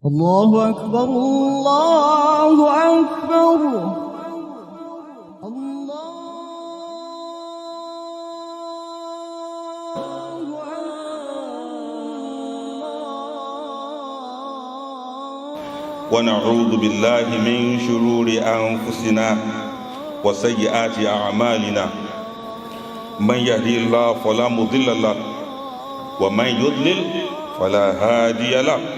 الله أكبر الله أكبر ونعوذ بالله من شرور أنفسنا وسيئات أعمالنا من يهدي الله فلا مضل له ومن يضلل فلا هادي له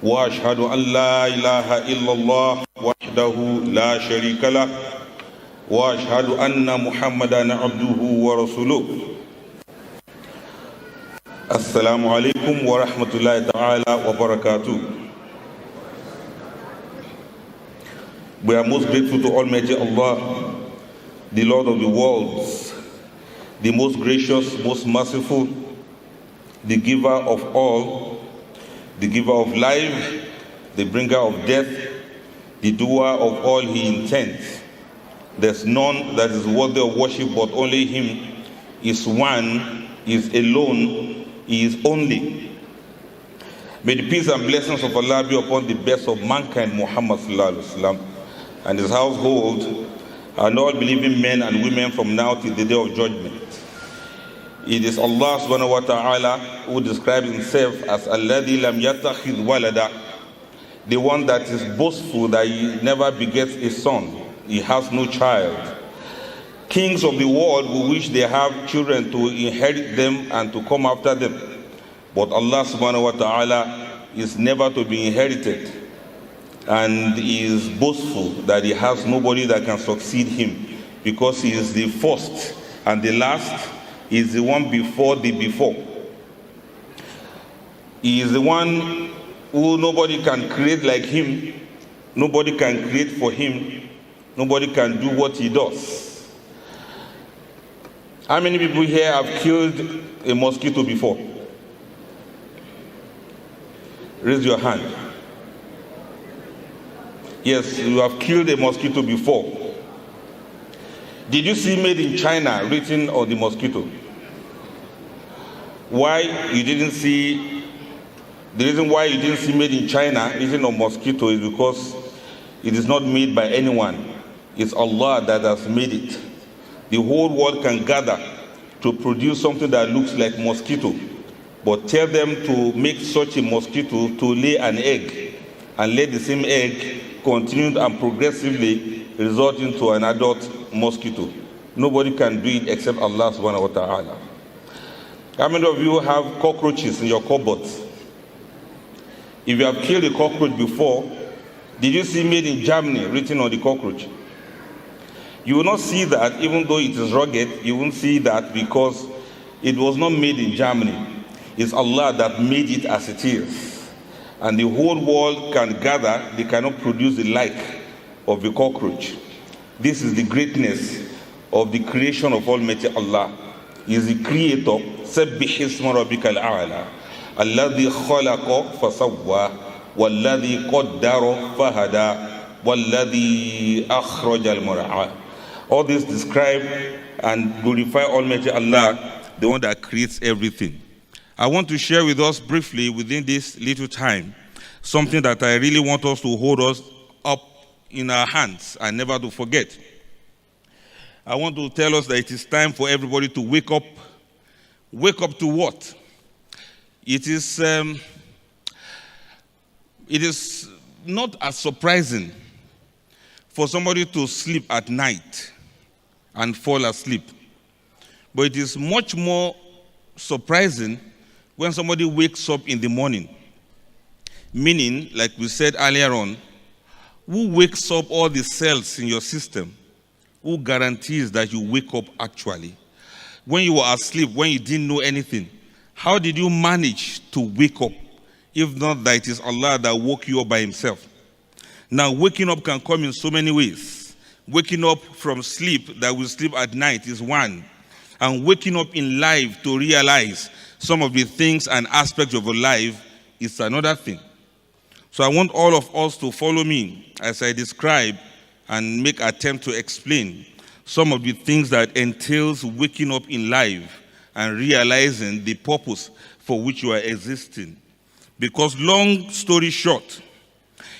وأشهد أن لا إله إلا الله وحده لا شريك له وأشهد أن محمدا عبده ورسوله. السلام عليكم ورحمة الله تعالى وبركاته. We are most grateful to Almighty Allah, the Lord of the worlds, the most gracious, most merciful, the giver of all, the giver of life, the bringer of death, the doer of all he intends. There's none that is worthy of worship but only him. Is one, is alone, he is only. May the peace and blessings of Allah be upon the best of mankind, Muhammad sallallahu alaihi wasallam, and his household, and all believing men and women from now till the day of judgment. It is Allah subhanahu wa ta'ala who describes himself as Alladhi lam yattakhidh walada, the one that is boastful that he never begets a son, he has no child. Kings of the world who wish they have children to inherit them and to come after them, but Allah subhanahu wa ta'ala is never to be inherited, and he is boastful that he has nobody that can succeed him, because he is the first and the last. He is the one before the before. He is the one who nobody can create like him, nobody can create for him, nobody can do what he does. How many people here have killed a mosquito before? Raise your hand. Yes, you have killed a mosquito before. Did you see "Made in China" written on the mosquito? Why you didn't see, the reason why you didn't see "Made in China" written on mosquito is because it is not made by anyone. It's Allah that has made it. The whole world can gather to produce something that looks like mosquito, but tell them to make such a mosquito to lay an egg and let the same egg continue and progressively result into an adult mosquito. Nobody can do it except Allah subhanahu wa ta'ala. How many of you have cockroaches in your cupboards? If you have killed a cockroach before, did you see "Made in Germany" written on the cockroach? You will not see that, even though it is rugged. You won't see that because it was not made in Germany. It's Allah that made it as it is. And the whole world can gather, they cannot produce the like of the cockroach. This is the greatness of the creation of Almighty Allah. He is the creator. سَبِّحِ اسْمَ رَبِّكَ الْأَعْلَى الَّذِي خَلَقَ فَسَوَّى وَالَّذِي قَدَّرَ فَهَدَى وَالَّذِي أَخْرَجَ الْمَرْعَى. All this describe and glorify Almighty Allah, the one that creates everything. I want to share with us briefly within this little time something that I really want us to hold us up in our hands and never to forget. I want to tell us that it is time for everybody to wake up. Wake up to what? It is not as surprising for somebody to sleep at night and fall asleep, but it is much more surprising when somebody wakes up in the morning. Meaning, like we said earlier on, who wakes up all the cells in your system? Who guarantees that you wake up actually? When you were asleep, when you didn't know anything, how did you manage to wake up? If not that it is Allah that woke you up by himself. Now, waking up can come in so many ways. Waking up from sleep, that we sleep at night, is one. And waking up in life to realize some of the things and aspects of your life is another thing. So I want all of us to follow me as I describe and make attempt to explain some of the things that entails waking up in life and realizing the purpose for which you are existing. Because long story short,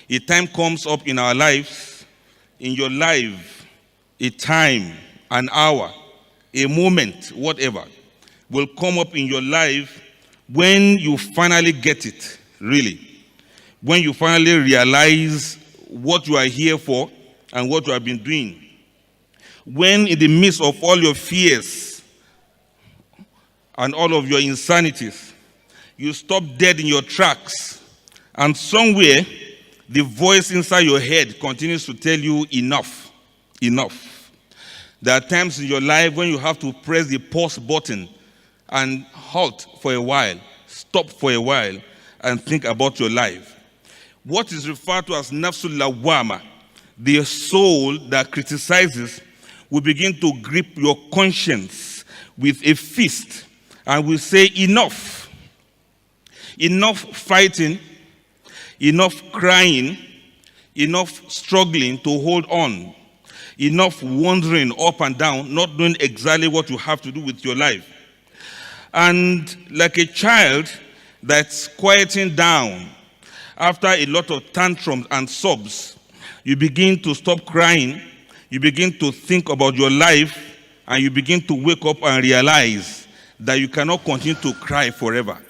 a time comes up in our lives, in your life, a time, an hour, a moment, whatever, will come up in your life when you finally get it, really. When you finally realize what you are here for and what you have been doing. When in the midst of all your fears and all of your insanities, you stop dead in your tracks, and somewhere the voice inside your head continues to tell you enough, enough. There are times in your life when you have to press the pause button and halt for a while, stop for a while, and think about your life. What is referred to as nafsul lawwama, the soul that criticizes, will begin to grip your conscience with a fist and will say, enough. Enough fighting, enough crying, enough struggling to hold on, enough wandering up and down, not knowing exactly what you have to do with your life. And like a child that's quieting down after a lot of tantrums and sobs, you begin to stop crying, you begin to think about your life, and you begin to wake up and realize that you cannot continue to cry forever.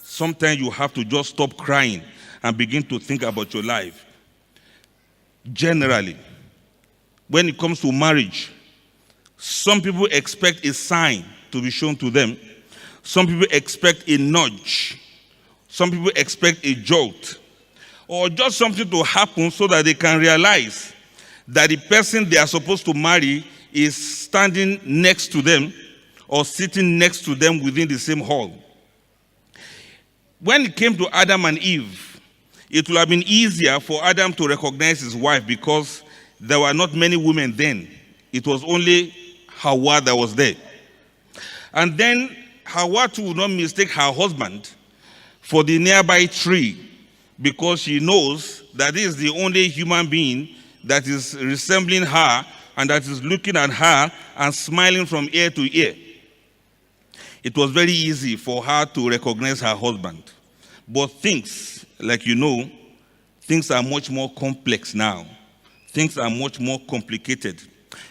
Sometimes you have to just stop crying and begin to think about your life. Generally, when it comes to marriage, some people expect a sign to be shown to them. Some people expect a nudge. Some people expect a jolt. Or just something to happen so that they can realize that the person they are supposed to marry is standing next to them or sitting next to them within the same hall. When it came to Adam and Eve, it would have been easier for Adam to recognize his wife because there were not many women then. It was only Hawa that was there. And then Hawa too would not mistake her husband for the nearby tree because she knows that this is the only human being that is resembling her and that is looking at her and smiling from ear to ear. It was very easy for her to recognize her husband. But things, like you know, things are much more complex now. Things are much more complicated.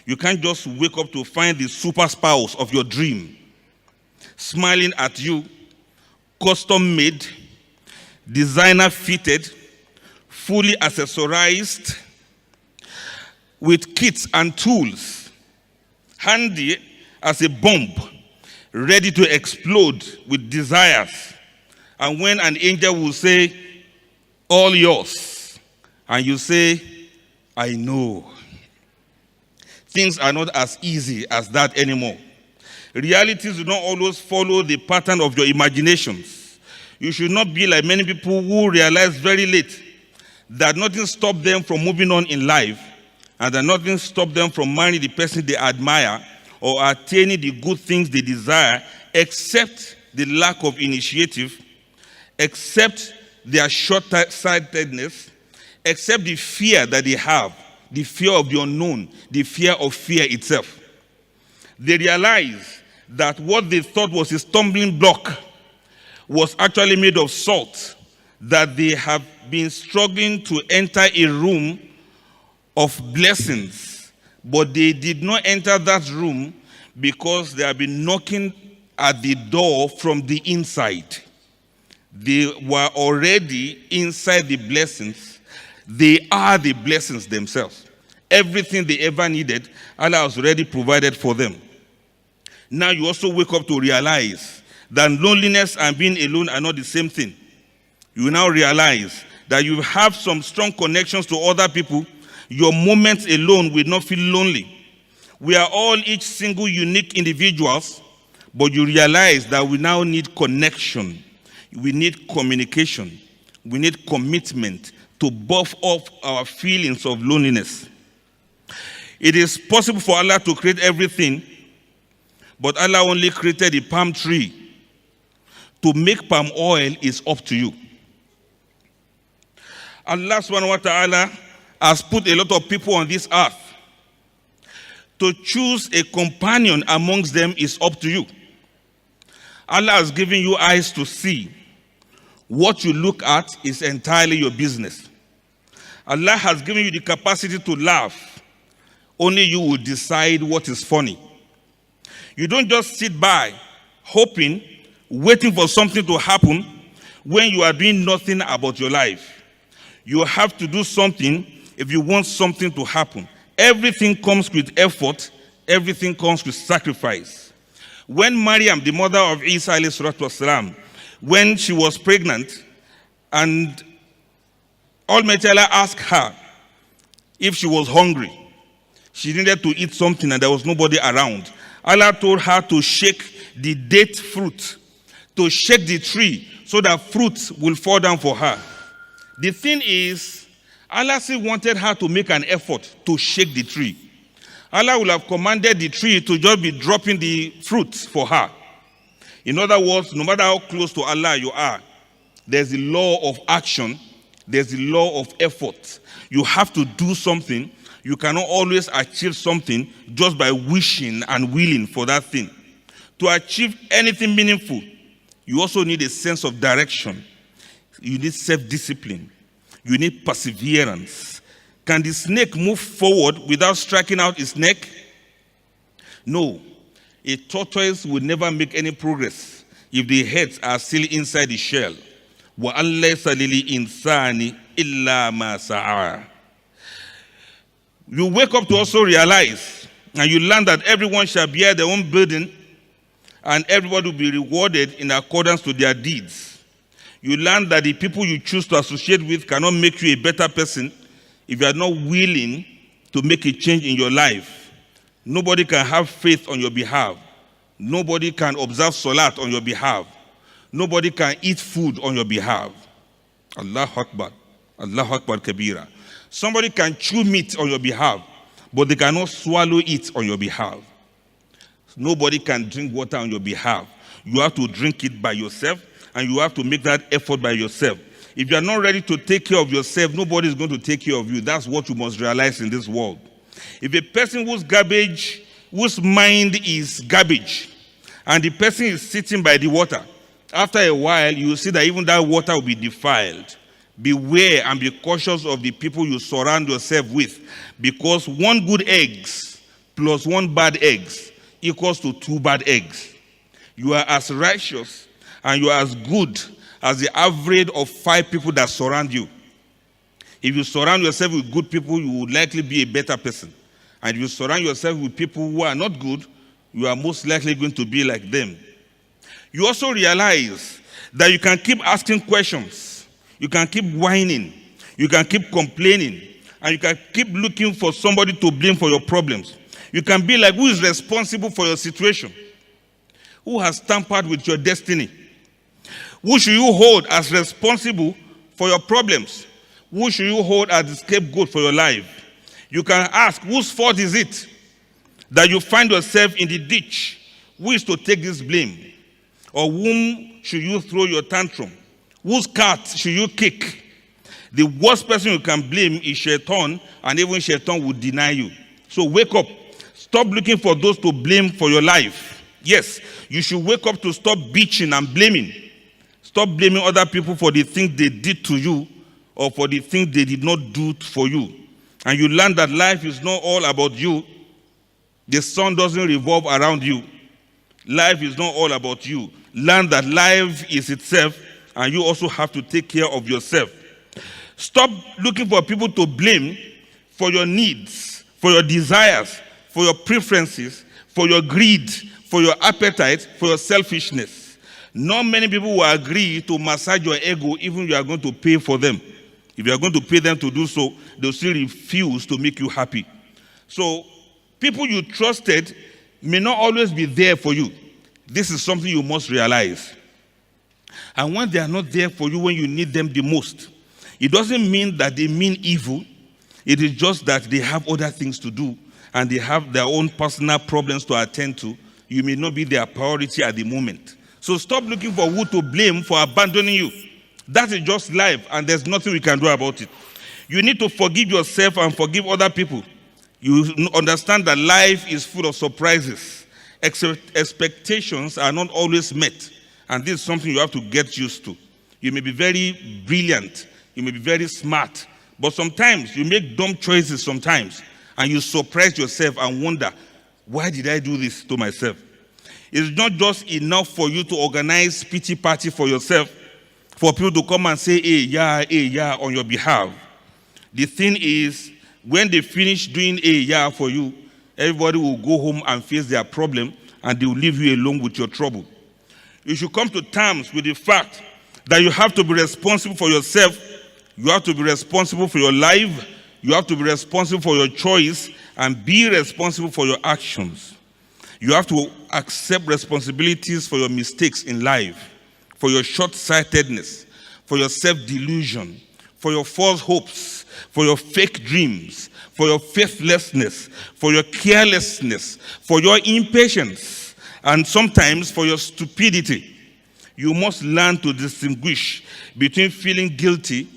You can't just wake up to find the super spouse of your dream smiling at you, custom made, designer fitted, fully accessorized, with kits and tools, handy as a bomb, ready to explode with desires. And when an angel will say, all yours, and you say, I know. Things are not as easy as that anymore. Realities do not always follow the pattern of your imaginations. You should not be like many people who realize very late that nothing stopped them from moving on in life and that nothing stopped them from marrying the person they admire or attaining the good things they desire except the lack of initiative, except their short-sightedness, except the fear that they have, the fear of the unknown, the fear of fear itself. They realize that what they thought was a stumbling block was actually made of salt, that they have been struggling to enter a room of blessings, but they did not enter that room because they have been knocking at the door from the inside. They were already inside the blessings. They are the blessings themselves. Everything they ever needed, Allah has already provided for them. Now you also wake up to realize that loneliness and being alone are not the same thing. You now realize that you have some strong connections to other people. Your moments alone will not feel lonely. We are all each single unique individuals, but you realize that we now need connection. We need communication. We need commitment to buff off our feelings of loneliness. It is possible for Allah to create everything, but Allah only created the palm tree. To make palm oil is up to you. Allah subhanahu wa ta'ala has put a lot of people on this earth. To choose a companion amongst them is up to you. Allah has given you eyes to see, What you look at is entirely your business. Allah has given you the capacity to laugh. Only you will decide what is funny. You don't just sit by, hoping, waiting for something to happen when you are doing nothing about your life. You have to do something if you want something to happen. Everything comes with effort. Everything comes with sacrifice. When Maryam, the mother of Isa alayhi salatu wasalam, when she was pregnant, and Almighty Allah asked her if she was hungry, she needed to eat something and there was nobody around. Allah told her to shake the date fruit, to shake the tree so that fruit will fall down for her. The thing is, Allah still wanted her to make an effort to shake the tree. Allah would have commanded the tree to just be dropping the fruit for her. In other words, no matter how close to Allah you are, there's the law of action, there's the law of effort. You have to do something. You cannot always achieve something just by wishing and willing for that thing. To achieve anything meaningful, you also need a sense of direction. You need self-discipline. You need perseverance. Can the snake move forward without striking out its neck? No. A tortoise will never make any progress if the heads are still inside the shell. وَأَن لَيْسَ لِلْإِنسَانِ إِلَّا مَا سَعَى. You wake up to also realize, and you learn that everyone shall bear their own burden, and everybody will be rewarded in accordance to their deeds. You learn that the people you choose to associate with cannot make you a better person if you are not willing to make a change in your life. Nobody can have faith on your behalf. Nobody can observe salat on your behalf. Nobody can eat food on your behalf. Allahu Akbar. Allahu Akbar Kabira. Somebody can chew meat on your behalf, but they cannot swallow it on your behalf. Nobody can drink water on your behalf. You have to drink it by yourself, and you have to make that effort by yourself. If you are not ready to take care of yourself, nobody is going to take care of you. That's what you must realize in this world. If a person whose mind is garbage, and the person is sitting by the water, after a while, you will see that even that water will be defiled. Beware and be cautious of the people you surround yourself with, because one good egg plus one bad egg equals to two bad eggs. You are as righteous and you are as good as the average of 5 people that surround you. If you surround yourself with good people, you will likely be a better person. And if you surround yourself with people who are not good, you are most likely going to be like them. You also realize that you can keep asking questions. You can keep whining. You can keep complaining. And you can keep looking for somebody to blame for your problems. You can be like, who is responsible for your situation? Who has tampered with your destiny? Who should you hold as responsible for your problems? Who should you hold as the scapegoat for your life? You can ask, whose fault is it that you find yourself in the ditch? Who is to take this blame? Or whom should you throw your tantrum? Whose cat should you kick? The worst person you can blame is Shaitan, and even Shaitan will deny you. So wake up. Stop looking for those to blame for your life. Yes, you should wake up to stop bitching and blaming. Stop blaming other people for the things they did to you or for the things they did not do for you. And you learn that life is not all about you. The sun doesn't revolve around you. Life is not all about you. Learn that life is itself, and you also have to take care of yourself. Stop looking for people to blame for your needs, for your desires, for your preferences, for your greed, for your appetite, for your selfishness. Not many people will agree to massage your ego even if you are going to pay for them. If you are going to pay them to do so, they'll still refuse to make you happy. So, people you trusted may not always be there for you. This is something you must realize. And when they are not there for you when you need them the most, it doesn't mean that they mean evil. It is just that they have other things to do and they have their own personal problems to attend to. You may not be their priority at the moment. So stop looking for who to blame for abandoning you. That is just life, and there's nothing we can do about it. You need to forgive yourself and forgive other people. You understand that life is full of surprises. Expectations are not always met, and this is something you have to get used to. You may be very brilliant. You may be very smart. But sometimes you make dumb choices sometimes. And you surprise yourself and wonder, why did I do this to myself? It's not just enough for you to organize pity party for yourself, for people to come and say, hey, yeah, on your behalf. The thing is, when they finish doing hey, yeah for you, everybody will go home and face their problem, and they will leave you alone with your trouble. You should come to terms with the fact that you have to be responsible for yourself. You have to be responsible for your life. You have to be responsible for your choice and be responsible for your actions. You have to accept responsibilities for your mistakes in life, for your short-sightedness, for your self-delusion, for your false hopes, for your fake dreams, for your faithlessness, for your carelessness, for your impatience, and sometimes for your stupidity. You must learn to distinguish between feeling guilty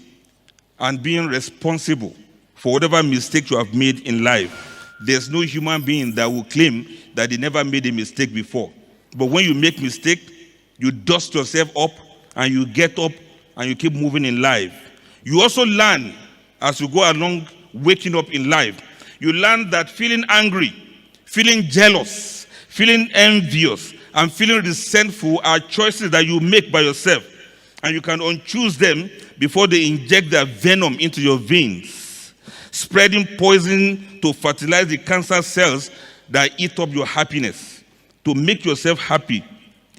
and being responsible for whatever mistake you have made in life. There's no human being that will claim that they never made a mistake before. But when you make mistake, you dust yourself up and you get up and you keep moving in life. You also learn as you go along waking up in life. You learn that feeling angry, feeling jealous, feeling envious, and feeling resentful are choices that you make by yourself. And you can unchoose them before they inject their venom into your veins, spreading poison to fertilize the cancer cells that eat up your happiness. To make yourself happy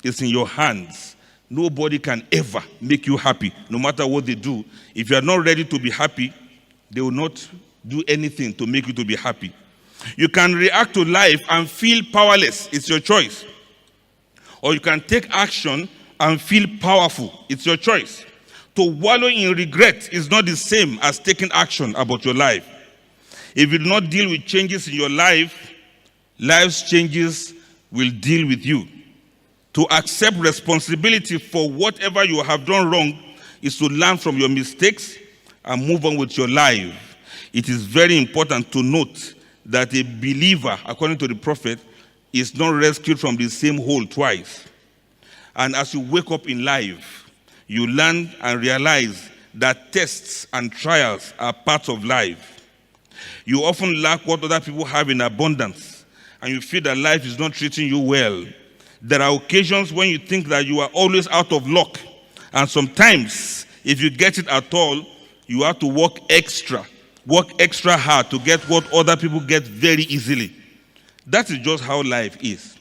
is in your hands. Nobody can ever make you happy, no matter what they do. If you are not ready to be happy, they will not do anything to make you to be happy. You can react to life and feel powerless. It's your choice. Or you can take action and feel powerful. It's your choice. To wallow in regret is not the same as taking action about your life. If you do not deal with changes in your life, life's changes will deal with you. To accept responsibility for whatever you have done wrong is to learn from your mistakes and move on with your life. It is very important to note that a believer, according to the prophet, is not rescued from the same hole twice. And as you wake up in life, you learn and realize that tests and trials are part of life. You often lack what other people have in abundance, and you feel that life is not treating you well. There are occasions when you think that you are always out of luck, and sometimes, if you get it at all, you have to work extra hard to get what other people get very easily. That is just how life is.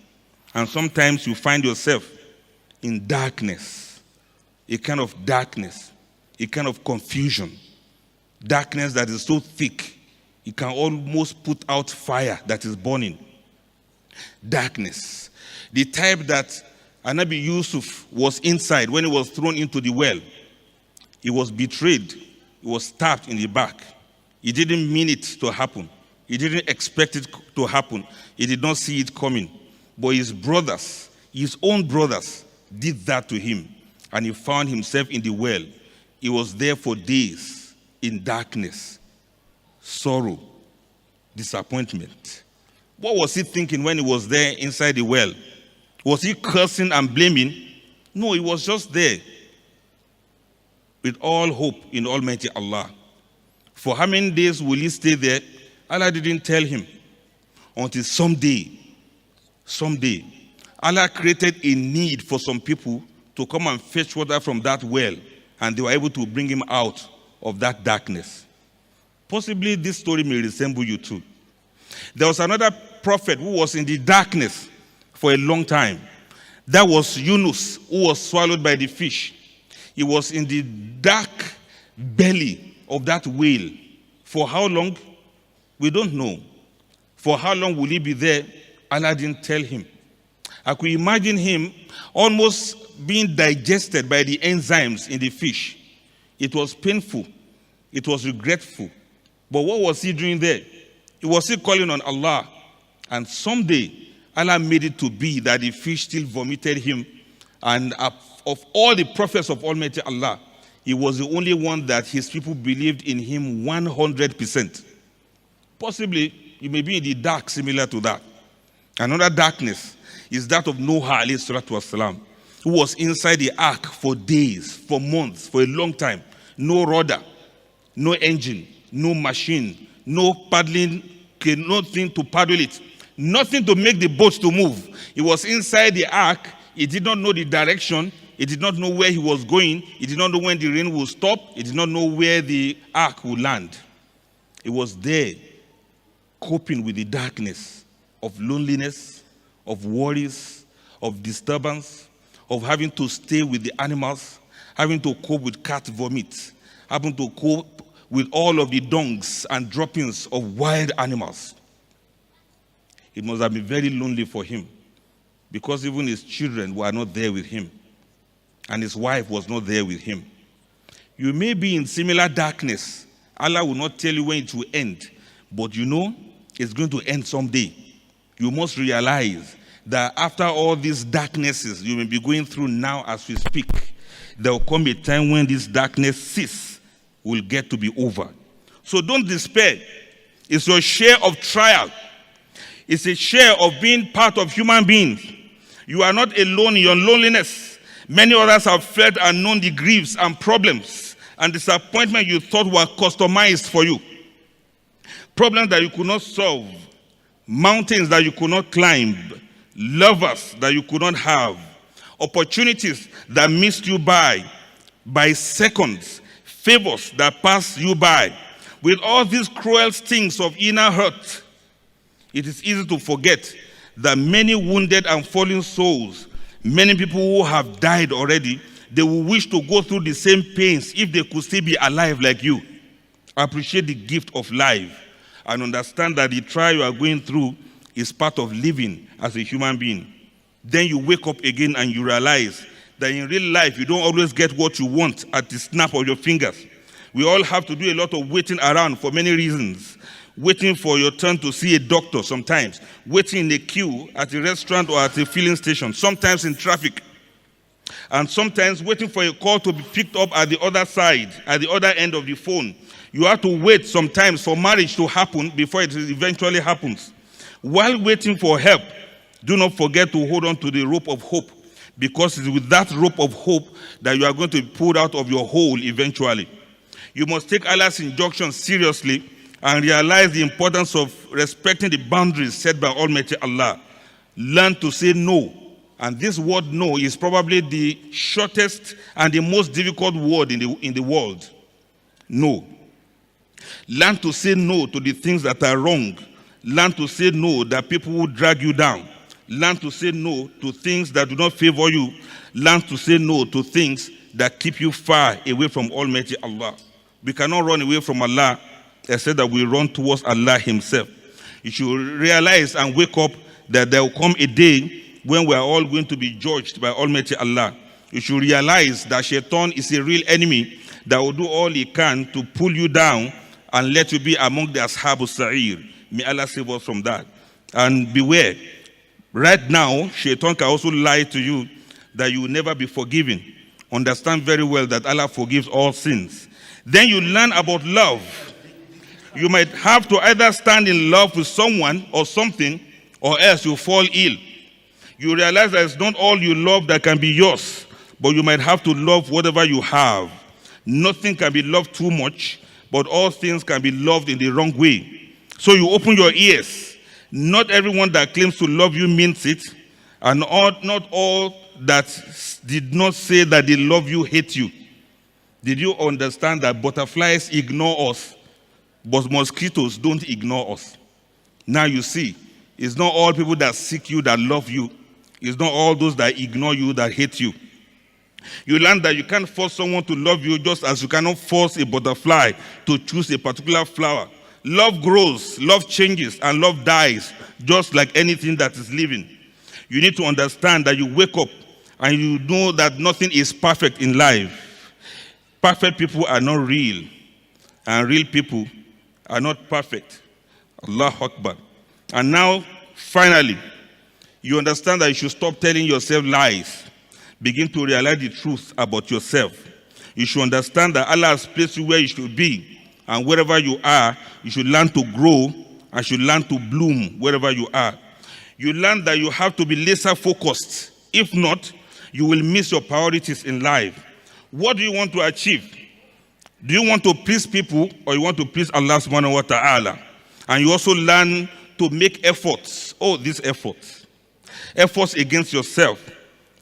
And sometimes you find yourself in darkness, a kind of darkness, a kind of confusion, darkness that is so thick, it can almost put out fire that is burning. Darkness, the type that Anabi Yusuf was inside when he was thrown into the well. He was betrayed. He was stabbed in the back. He didn't mean it to happen. He didn't expect it to happen. He did not see it coming. But his brothers, his own brothers, did that to him. And he found himself in the well. He was there for days in darkness, sorrow, disappointment. What was he thinking when he was there inside the well? Was he cursing and blaming? No, he was just there with all hope in Almighty Allah. For how many days will he stay there? Allah didn't tell him. Until someday, Allah created a need for some people to come and fetch water from that well, and they were able to bring him out of that darkness. Possibly this story may resemble you too. There was another prophet who was in the darkness for a long time. That was Yunus, who was swallowed by the fish. He was in the dark belly of that whale. For how long? We don't know. For how long will he be there? Allah didn't tell him. I could imagine him almost being digested by the enzymes in the fish. It was painful. It was regretful. But what was he doing there? He was still calling on Allah. And someday, Allah made it to be that the fish still vomited him. And of all the prophets of Almighty Allah, he was the only one that his people believed in him 100%. Possibly, you may be in the dark similar to that. Another darkness is that of Noah alayhi salatu wasalam. who was inside the ark for days, for months, for a long time. No rudder, no engine, no machine, no paddling, nothing to paddle it, nothing to make the boat to move. He was inside the ark. He did not know the direction. He did not know where he was going. He did not know when the rain would stop. He did not know where the ark would land. He was there, coping with the darkness of loneliness, of worries, of disturbance, of having to stay with the animals, having to cope with cat vomit, having to cope with all of the dungs and droppings of wild animals. It must have been very lonely for him, because even his children were not there with him, and his wife was not there with him. You may be in similar darkness. Allah will not tell you when it will end, but you know it's going to end someday. You must realize that after all these darknesses you may be going through now as we speak, there will come a time when this darkness cease, will get to be over. So don't despair. It's your share of trial. It's a share of being part of human beings. You are not alone in your loneliness. Many others have felt and known the griefs and problems and disappointment you thought were customized for you. Problems that you could not solve, mountains that you could not climb, lovers that you could not have, opportunities that missed you by seconds, favors that passed you by. With all these cruel stings of inner hurt, it is easy to forget that many wounded and fallen souls, many people who have died already, they will wish to go through the same pains if they could still be alive like you. Appreciate the gift of life and understand that the trial you are going through is part of living as a human being. Then you wake up again and you realize that in real life you don't always get what you want at the snap of your fingers. We all have to do a lot of waiting around for many reasons. Waiting for your turn to see a doctor sometimes, waiting in a queue at a restaurant or at a filling station, sometimes in traffic, and sometimes waiting for a call to be picked up at the other side, at the other end of the phone. You have to wait sometimes for marriage to happen before it eventually happens. While waiting for help, do not forget to hold on to the rope of hope, because it's with that rope of hope that you are going to be pulled out of your hole eventually. You must take Allah's injunction seriously and realize the importance of respecting the boundaries set by Almighty Allah. Learn to say no. And this word no is probably the shortest and the most difficult word in the world. No. Learn to say no to the things that are wrong. Learn to say no that people will drag you down. Learn to say no to things that do not favor you. Learn to say no to things that keep you far away from Almighty Allah. We cannot run away from Allah except that we run towards Allah Himself. You should realize and wake up that there will come a day when we are all going to be judged by Almighty Allah. You should realize that Shaitan is a real enemy that will do all he can to pull you down and let you be among the Ashabu Sa'ir. May Allah save us from that. And beware, right now, Shaitan can also lie to you that you will never be forgiven. Understand very well that Allah forgives all sins. Then you learn about love. You might have to either stand in love with someone or something, or else you fall ill. You realize that it's not all you love that can be yours, but you might have to love whatever you have. Nothing can be loved too much, but all things can be loved in the wrong way. So you open your ears. Not everyone that claims to love you means it, and not all that did not say that they love you hate you. Did you understand that butterflies ignore us, but mosquitoes don't ignore us? Now you see, it's not all people that seek you that love you. It's not all those that ignore you that hate you. You learn that you can't force someone to love you, just as you cannot force a butterfly to choose a particular flower. Love grows, love changes, and love dies, just like anything that is living. You need to understand that you wake up and you know that nothing is perfect in life. Perfect people are not real, and real people are not perfect. Allahu Akbar. And now, finally, you understand that you should stop telling yourself lies. Begin to realize the truth about yourself. You should understand that Allah has placed you where you should be, and wherever you are, you should learn to grow and should learn to bloom wherever you are. You learn that you have to be laser focused. If not, you will miss your priorities in life. What do you want to achieve? Do you want to please people or you want to please Allah subhanahu wa ta'ala? And you also learn to make efforts. Oh, these efforts. Efforts against yourself.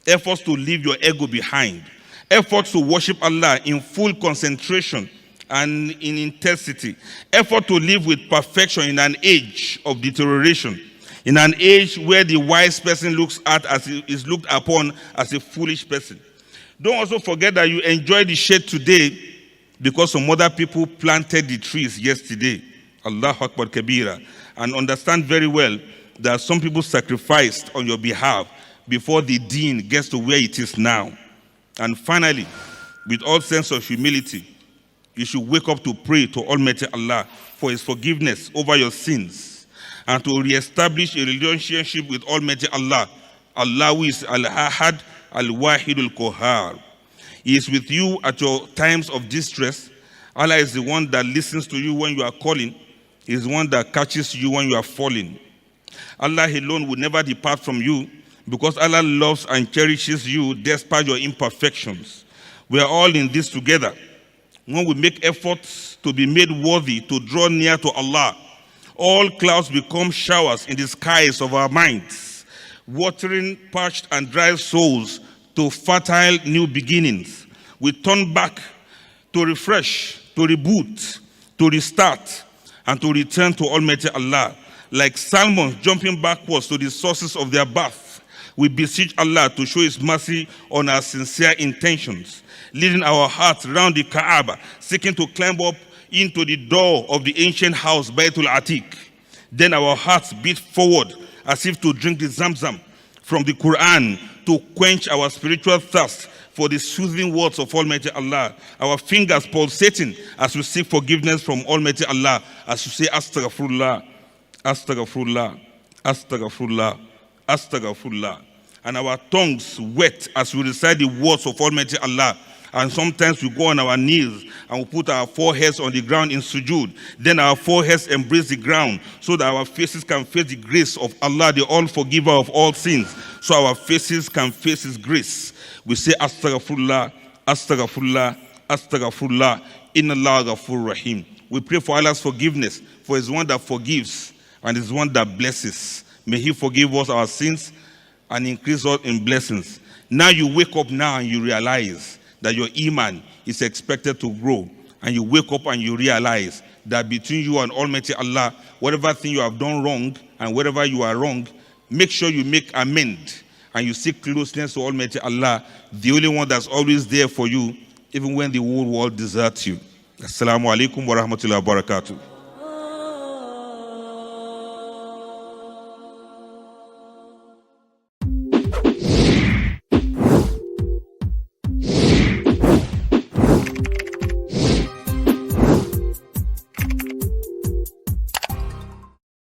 Efforts to leave your ego behind. Efforts to worship Allah in full concentration and in intensity. Effort to live with perfection in an age of deterioration. In an age where the wise person is looked upon as a foolish person. Don't also forget that you enjoy the shade today because some other people planted the trees yesterday. Allahu Akbar Kabira. And understand very well that some people sacrificed on your behalf before the deen gets to where it is now. And finally, with all sense of humility, you should wake up to pray to Almighty Allah for His forgiveness over your sins and to reestablish a relationship with Almighty Allah. Allah who is Al-Ahad, Al-Wahid Al-Qahar. He is with you at your times of distress. Allah is the one that listens to you when you are calling. He is the one that catches you when you are falling. Allah alone will never depart from you because Allah loves and cherishes you despite your imperfections. We are all in this together. When we make efforts to be made worthy to draw near to Allah, all clouds become showers in the skies of our minds, watering parched and dry souls to fertile new beginnings. We turn back to refresh, to reboot, to restart, and to return to Almighty Allah. Like salmons jumping backwards to the sources of their bath, we beseech Allah to show His mercy on our sincere intentions, leading our hearts round the Kaaba, seeking to climb up into the door of the ancient house, Baytul Atiq. Then our hearts beat forward as if to drink the Zamzam from the Quran to quench our spiritual thirst for the soothing words of Almighty Allah. Our fingers pulsating as we seek forgiveness from Almighty Allah, as we say Astaghfirullah, Astaghfirullah, Astaghfirullah, Astaghfirullah. And our tongues wet as we recite the words of Almighty Allah. And sometimes we go on our knees and we put our foreheads on the ground in sujood. Then our foreheads embrace the ground so that our faces can face the grace of Allah, the all-forgiver of all sins. So our faces can face His grace. We say Astaghfirullah, Astaghfirullah, Astaghfirullah, Inna Allah Ghafur Rahim. We pray for Allah's forgiveness, for He's one that forgives and He's one that blesses. May He forgive us our sins and increase us in blessings. Now you wake up now and you realize that your iman is expected to grow, and you wake up and you realize that between you and Almighty Allah, whatever thing you have done wrong and wherever you are wrong, make sure you make amend and you seek closeness to Almighty Allah, the only one that's always there for you, even when the whole world deserts you. Assalamu alaikum wa rahmatullahi wa barakatuh.